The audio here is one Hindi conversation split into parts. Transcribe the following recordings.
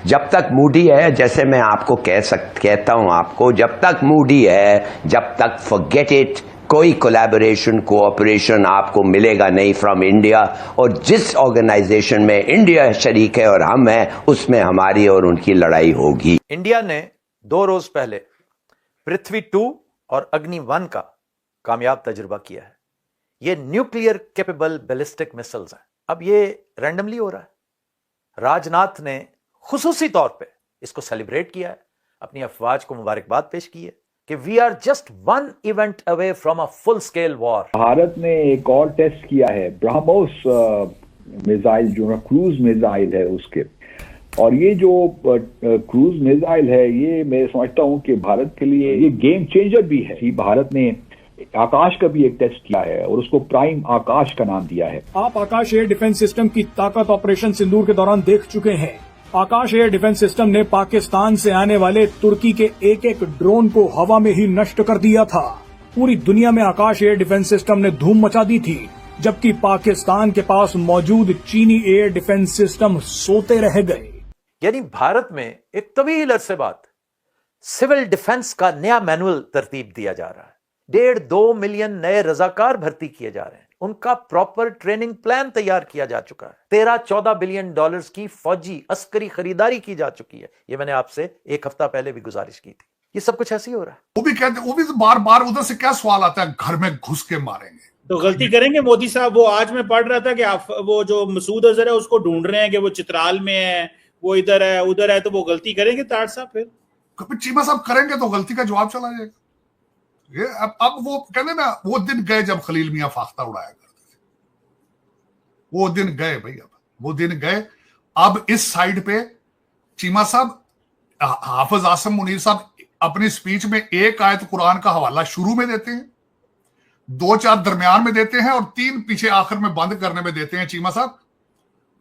जब तक मूडी है, जैसे मैं आपको कहता हूं आपको, जब तक मूडी है, जब तक फॉरगेट इट, कोई कोलैबोरेशन कोऑपरेशन आपको मिलेगा नहीं फ्रॉम इंडिया। और जिस ऑर्गेनाइजेशन में इंडिया शरीक है और हम हैं, उसमें हमारी और उनकी लड़ाई होगी। इंडिया ने 2 रोज पहले पृथ्वी 2 और अग्नि 1 का कामयाब तजुर्बा किया है। ये न्यूक्लियर कैपेबल बैलिस्टिक मिसाइल्स हैं। अब ये रैंडमली हो रहा है। राजनाथ ने खुसूसी तौर पे इसको सेलिब्रेट किया है, अपनी अफवाज को मुबारकबाद पेश की है कि we are just one event away from a full scale war. Bharat ने एक और टेस्ट किया है, ब्रह्मोस मिसाइल जो क्रूज मिसाइल है उसके, और ये जो क्रूज मिसाइल है ये मैं समझता हूं कि भारत के लिए ये गेम चेंजर भी है। भारत ने आकाश का भी एक टेस्ट किया है और उसको प्राइम आकाश का नाम दिया है। आप आकाश एयर डिफेंस सिस्टम की ताकत ऑपरेशन सिंदूर के दौरान देख चुके हैं। आकाश एयर डिफेंस सिस्टम ने पाकिस्तान से आने वाले तुर्की के एक ड्रोन को हवा में ही नष्ट कर दिया था। पूरी दुनिया में आकाश एयर डिफेंस सिस्टम ने धूम मचा दी थी, जबकि पाकिस्तान के पास मौजूद चीनी एयर डिफेंस सिस्टम सोते रह गए। यानी भारत में एक तवील अरसे बाद सिविल डिफेंस का नया मैनुअल तरतीब दिया जा रहा है। 1.5-2 मिलियन नए रजाकार भर्ती किए जा रहे हैं। उनका प्रॉपर ट्रेनिंग प्लान तैयार किया जा चुका है। 13-14 बिलियन डॉलर्स की फौजी अस्करी खरीदारी की जा चुकी है। ये मैंने आपसे एक हफ्ता पहले भी गुजारिश की थी। ये सब कुछ ऐसे ही हो रहा है। वो भी कहते, वो भी बार बार उधर से क्या सवाल आता है, घर में घुस के मारेंगे तो गलती करेंगे मोदी साहब। वो आज मैं पढ़ रहा था कि आप वो जो मसूद अजहर है उसको ढूंढ रहे हैं कि वो चित्राल में है, वो इधर है उधर है, तो वो गलती करेंगे तार साहब? फिर कभी चीमा साहब करेंगे तो गलती का जवाब चला जाएगा। ये अब वो कहते ना, वो दिन गए जब खलील मियां फाख्ता उड़ाया करते थे। वो दिन गए भाई, अब वो दिन गए। अब इस साइड पे चीमा साहब, हाफिज आसिम मुनीर साहब अपनी स्पीच में एक आयत कुरान का हवाला शुरू में देते हैं, 2-4 दरमियान में देते हैं और 3 पीछे आखिर में बंद करने में देते हैं। चीमा साहब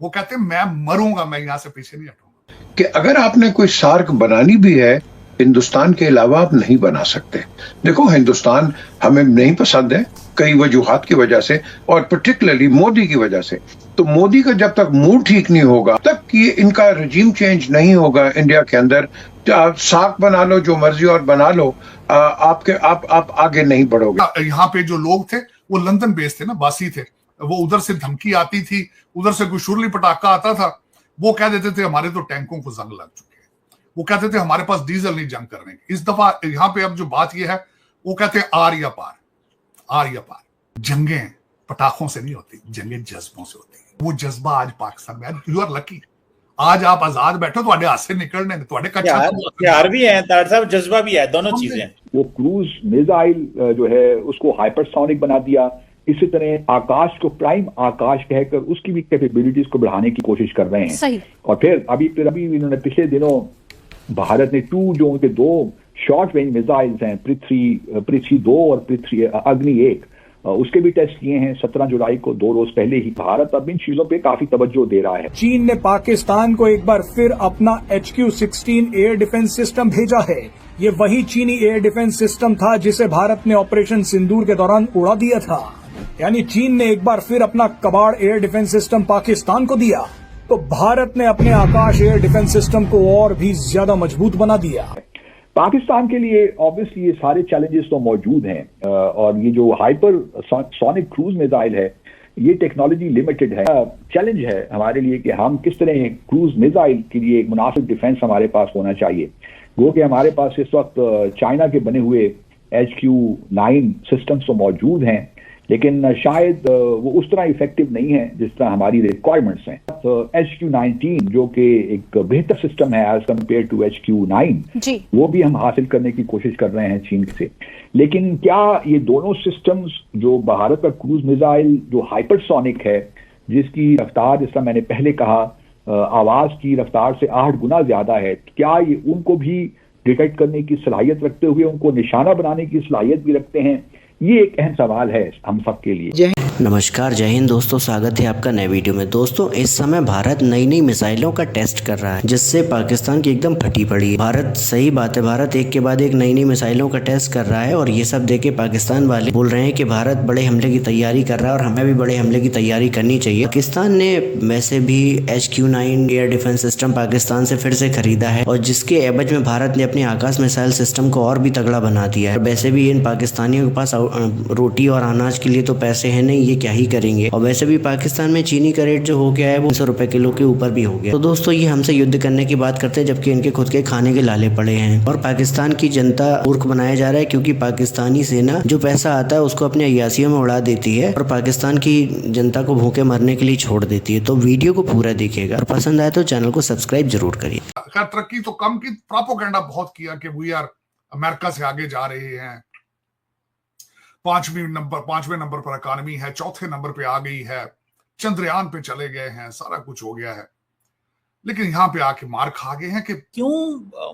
वो कहते हैं मैं मरूंगा, मैं यहां से पीछे नहीं हटूंगा। कि अगर आपने कोई सार्क बनानी भी है, हिंदुस्तान के अलावा आप नहीं बना सकते। देखो, हिंदुस्तान हमें नहीं पसंद है कई वजूहात की वजह से, और पर्टिकुलरली मोदी की वजह से। तो मोदी का जब तक मूड ठीक नहीं होगा, तब ये इनका रजीम चेंज नहीं होगा इंडिया के अंदर। सार्क बना लो, जो मर्जी और बना लो, आप आगे नहीं बढ़ोगे। यहाँ पे जो लोग थे वो लंदन बेस्ड थे ना, बासी थे। वो उधर से धमकी आती थी, उधर से कोई शुरली पटाखा आता था, वो कह देते थे हमारे तो टैंकों को जंग लग चुके हैं। वो कहते थे हमारे पास डीजल नहीं जंग करने की। इस दफा यहाँ पे अब जो बात ये है, वो कहते हैं आर या पार, आर या पार। जंगें पटाखों से नहीं होती, जंगें जज्बों से होती है। वो जज्बा आज पाकिस्तान में, यू आर लकी। आज आप आजाद बैठो, तुम्हारे हाथ से निकलने, तुम्हारे हथियार भी है तार साहब, जज्बा भी है, दोनों चीजें। वो क्रूज मिसाइल जो है उसको हाइपरसोनिक बना दिया। इसी तरह आकाश को प्राइम आकाश कहकर उसकी भी कैपेबिलिटीज को बढ़ाने की कोशिश कर रहे हैं। सही। और फिर अभी इन्होंने पिछले दिनों भारत ने जो उनके 2 शॉर्ट रेंज मिसाइल्स हैं, पृथ्वी 2 और अग्नि 1, उसके भी टेस्ट किए हैं 17 जुलाई को, 2 रोज पहले ही। भारत अब इन चीजों पे काफी तवज्जो दे रहा है। चीन ने पाकिस्तान को एक बार फिर अपना HQ-16 एयर डिफेंस सिस्टम भेजा है। ये वही चीनी एयर डिफेंस सिस्टम था जिसे भारत ने ऑपरेशन सिंदूर के दौरान उड़ा दिया था। यानी चीन ने एक बार फिर अपना कबाड़ एयर डिफेंस सिस्टम पाकिस्तान को दिया, तो भारत ने अपने आकाश एयर डिफेंस सिस्टम को और भी ज्यादा मजबूत बना दिया। पाकिस्तान के लिए ऑब्वियसली ये सारे चैलेंजेस तो मौजूद हैं, और ये जो हाइपर सोनिक क्रूज मिसाइल है, ये टेक्नोलॉजी लिमिटेड है। चैलेंज है हमारे लिए कि हम किस तरह क्रूज मिसाइल के लिए एक मुनासिब डिफेंस हमारे पास होना चाहिए। वो कि हमारे पास इस वक्त चाइना के बने हुए HQ-9 सिस्टम्स तो मौजूद हैं, लेकिन शायद वो उस तरह इफेक्टिव नहीं है जिस तरह हमारी रिक्वायरमेंट्स हैं। तो HQ-19 जो कि एक बेहतर सिस्टम है एज कम्पेयर टू HQ-9, वो भी हम हासिल करने की कोशिश कर रहे हैं चीन से। लेकिन क्या ये दोनों सिस्टम्स, जो भारत का क्रूज मिसाइल जो हाइपरसोनिक है, जिसकी रफ्तार, जिसका मैंने पहले कहा, आवाज की रफ्तार से 8 गुना ज्यादा है, क्या ये उनको भी डिटेक्ट करने की सलाहियत रखते हुए उनको निशाना बनाने की सलाहियत भी रखते हैं? ये एक अहम सवाल है हम सब के लिए। नमस्कार, जय हिंद दोस्तों, स्वागत है आपका नए वीडियो में। दोस्तों, इस समय भारत नई नई मिसाइलों का टेस्ट कर रहा है, जिससे पाकिस्तान की एकदम फटी पड़ी है। भारत, सही बात है, भारत एक के बाद एक नई नई मिसाइलों का टेस्ट कर रहा है और ये सब देखे पाकिस्तान वाले बोल रहे हैं कि भारत बड़े हमले की तैयारी कर रहा है और हमें भी बड़े हमले की तैयारी करनी चाहिए। पाकिस्तान ने वैसे भी HQ-9 air defence system Pakistan से फिर से खरीदा है और जिसके एवज में भारत ने अपने आकाश मिसाइल सिस्टम को और भी तगड़ा बना दिया है। वैसे भी इन पाकिस्तानियों के पास रोटी और अनाज के लिए तो पैसे हैं नहीं, ये क्या ही करेंगे। और वैसे भी पाकिस्तान में चीनी का रेट जो हो गया है वो 100 रुपए किलो के ऊपर भी हो गया। तो दोस्तों, ये हमसे युद्ध करने की बात करते हैं जबकि इनके खुद के खाने के लाले पड़े हैं और पाकिस्तान की जनता मूर्ख बनाया जा रहा है, क्योंकि पाकिस्तानी सेना जो पैसा आता है उसको अपने अय्यासियों में उड़ा देती है और पाकिस्तान की जनता को भूखे मरने के लिए छोड़ देती है। तो वीडियो को पूरा देखिएगा और पसंद आए तो चैनल को सब्सक्राइब जरूर करिए। तरक्की तो कम की, प्रोपेगेंडा बहुत किया कि वी आर अमेरिका से आगे जा रहे हैं, पांचवें नंबर पर इकॉनमी है, चौथे नंबर पे आ गई है, चंद्रयान पे चले गए हैं, सारा कुछ हो गया है। लेकिन यहाँ पे आके मार खा गए हैं कि क्यों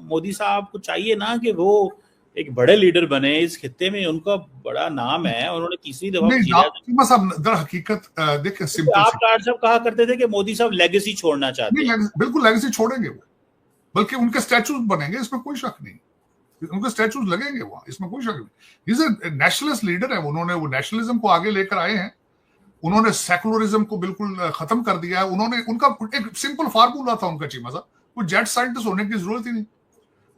मोदी साहब को चाहिए ना कि वो एक बड़े लीडर बने इस खित्ते में, उनका बड़ा नाम है, उन्होंने तीसरी दफा दर हकीकत देखिए सिंपल। आप डॉक्टर साहब कहा करते थे कि मोदी साहब लेगेसी छोड़ना चाहते हैं। बिल्कुल लेगेसी छोड़ेंगे वो, बल्कि उनके स्टैचूज बनेंगे, इसमें कोई शक नहीं। उनके स्टैचूज लगेंगे वहां, इसमें कोई शक नहीं। इज ए नेशनलिस्ट लीडर है, उन्होंने वो नेशनलिज्म को आगे लेकर आए हैं, उन्होंने सेकुलरिज्म को बिल्कुल खत्म कर दिया है। उन्होंने, उनका एक सिंपल फार्मूला था उनका, चीमा साहब, कोई जेट साइंटिस्ट होने की जरूरत ही नहीं।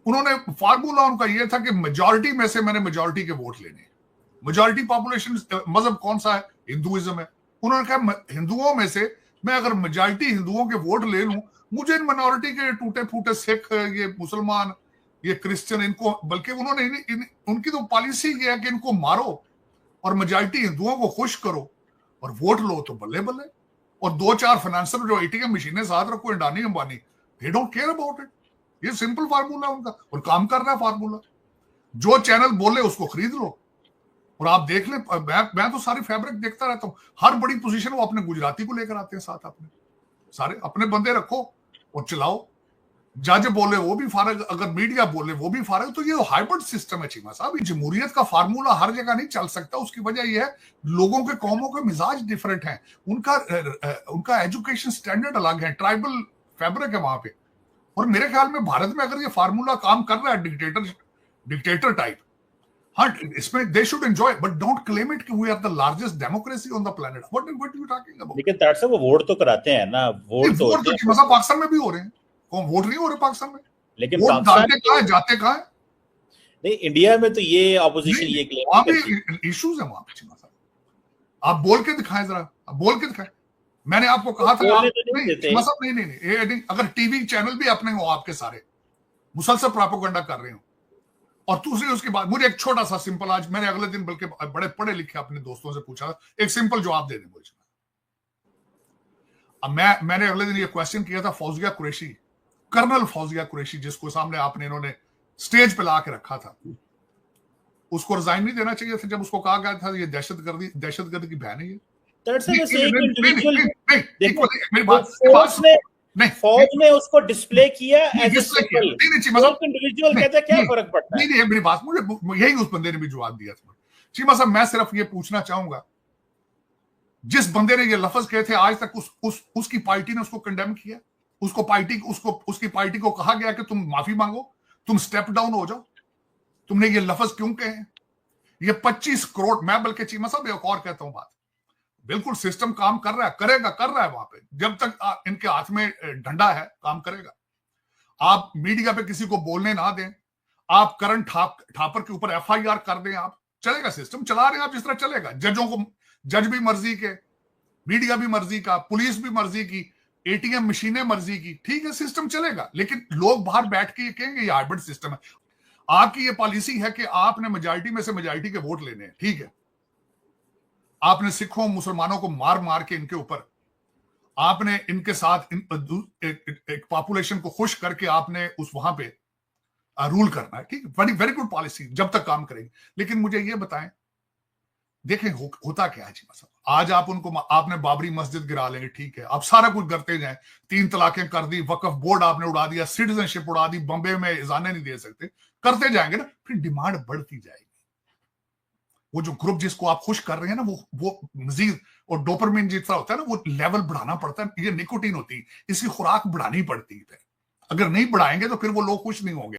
उन्होंने फार्मूला उनका ये था कि मेजॉरिटी में से मैंने मेजॉरिटी के वोट लेने। मेजॉरिटी पॉपुलेशन मजहब कौन सा है? हिंदुइज्म है। उन्होंने कहा हिंदुओं में से मैं अगर मेजॉरिटी हिंदुओं के वोट ले लूं, मुझे इन माइनॉरिटी के टूटे फूटे सिख, ये मुसलमान, ये क्रिश्चियन, इनको, बल्कि उन्होंने उनकी तो पॉलिसी ये है कि इनको मारो और मेजॉरिटी हिंदुओं को खुश करो और वोट लो तो बल्ले बल्ले। और 2-4 फाइनेंसर जो ATM मशीनें साथ रखो, Adani Ambani, they don't care about it. ये सिंपल फार्मूला उनका और काम कर रहा है फार्मूला। जो चैनल बोले उसको खरीद लो और आप देख ले। मैं तो सारी फैब्रिक देखता रहता हूँ, हर बड़ी पोजीशन वो अपने गुजराती को लेकर आते हैं साथ, अपने सारे अपने बंदे रखो और चलाओ। जज बोले वो भी फारग, अगर मीडिया बोले वो भी फारग। तो ये हाइब्रिड सिस्टम है चीमा साहब। जमहूरियत का फार्मूला हर जगह नहीं चल सकता। उसकी वजह यह है लोगों के, कौमों के मिजाज डिफरेंट हैं, उनका एजुकेशन स्टैंडर्ड अलग है, ट्राइबल फैब्रिक है वहां पे। और मेरे ख्याल में भारत में अगर ये फार्मूला काम कर रहा है डिक्टेटर टाइप, हाँ, इसमें they should enjoy, but don't claim it कि we are the largest democracy on the planet. What you talking about? लेकिन डॉक्टर साहब वो वोट तो कराते हैं ना, वोट तो पाकिस्तान में भी हो रहे हैं। कौन वोट नहीं हो रहे पाकिस्तान में? लेकिन वोट डालते कहाँ है, जाते कहाँ है? नहीं, इंडिया में तो ये ऑपोजिशन ये क्लेम वहां पे इश्यूज है वहां पे। आप बोल के दिखाएं जरा, आप बोल के दिखाएं। मैंने आपको कहा था नहीं, अगर टीवी चैनल भी अपने हो आपके सारे मुसलसल प्रोपेगेंडा कर रहे हो। और दूसरी उसके बाद मुझे एक छोटा सा सिंपल, आज मैंने अगले दिन बल्कि बड़े पढ़े लिखे अपने दोस्तों से पूछा, एक सिंपल जवाब दे दें मुझे। अब मैंने अगले दिन ये क्वेश्चन किया था फौजिया कुरैशी, कर्नल फौजिया कुरैशी, जिसको सामने आपने इन्होंने स्टेज पे ला के रखा था, उसको रिजाइन नहीं देना चाहिए था जब उसको कहा गया था ये दहशतगर्द की बहन है। फौज ने उसको डिस्प्ले किया एज ए सिंबल, इंडिविजुअल कहते क्या फर्क पड़ता है? नहीं, मेरी बात, मुझे यही उस बंदे ने भी जवाब दिया था। चीमा साहब, मैं सिर्फ ये पूछना चाहूंगा, जिस बंदे ने ये लफ्ज कहे थे आज तक उसकी पार्टी ने उसको कंडेम किया? उसकी पार्टी को कहा गया कि तुम माफी मांगो, तुम स्टेप डाउन हो जाओ? तुमने ये लफ्ज क्यों कहे? ये 25 करोड़, मैं बल्कि चीमा साहब एक और कहता हूं बात, बिल्कुल सिस्टम काम कर रहा है, कर रहा है वहां पे। जब तक इनके हाथ में डंडा है काम करेगा। आप मीडिया पे किसी को बोलने ना दें, आप करण ठापर के ऊपर FIR कर दें, आप चलेगा, सिस्टम चला रहे हैं आप जिस तरह चलेगा। जज भी मर्जी के, मीडिया भी मर्जी का, पुलिस भी मर्जी की, ATM मशीनें मर्जी की, ठीक है, सिस्टम चलेगा। लेकिन लोग बाहर बैठ के ये कहेंगे ये हाइब्रिड सिस्टम है। आपकी ये पॉलिसी है कि आपने मेजॉरिटी में से मेजॉरिटी के वोट लेने हैं, ठीक है। आपने सिखों मुसलमानों को मार मार के इनके ऊपर, आपने इनके साथ एक पॉपुलेशन को खुश करके आपने उस वहां पे रूल करना है, ठीक है, वेरी गुड पॉलिसी, जब तक काम करेगी। लेकिन मुझे ये बताएं, देखें होता क्या है जी मसला। आज आपने बाबरी मस्जिद गिरा लेंगे, ठीक है, आप सारा कुछ करते जाए, 3 तलाकें कर दी, वक्फ बोर्ड आपने उड़ा दिया, सिटीजनशिप उड़ा दी, बॉम्बे में इजाने नहीं दे सकते, करते जाएंगे ना, फिर डिमांड बढ़ती जाएगी। वो जो ग्रुप जिसको आप खुश कर रहे हैं ना, वो मजीद, और डोपामिन जितना होता है ना, वो लेवल बढ़ाना पड़ता है। ये निकोटीन होती है, इसकी खुराक बढ़ानी पड़ती है। अगर नहीं बढ़ाएंगे तो फिर वो लोग खुश नहीं होंगे।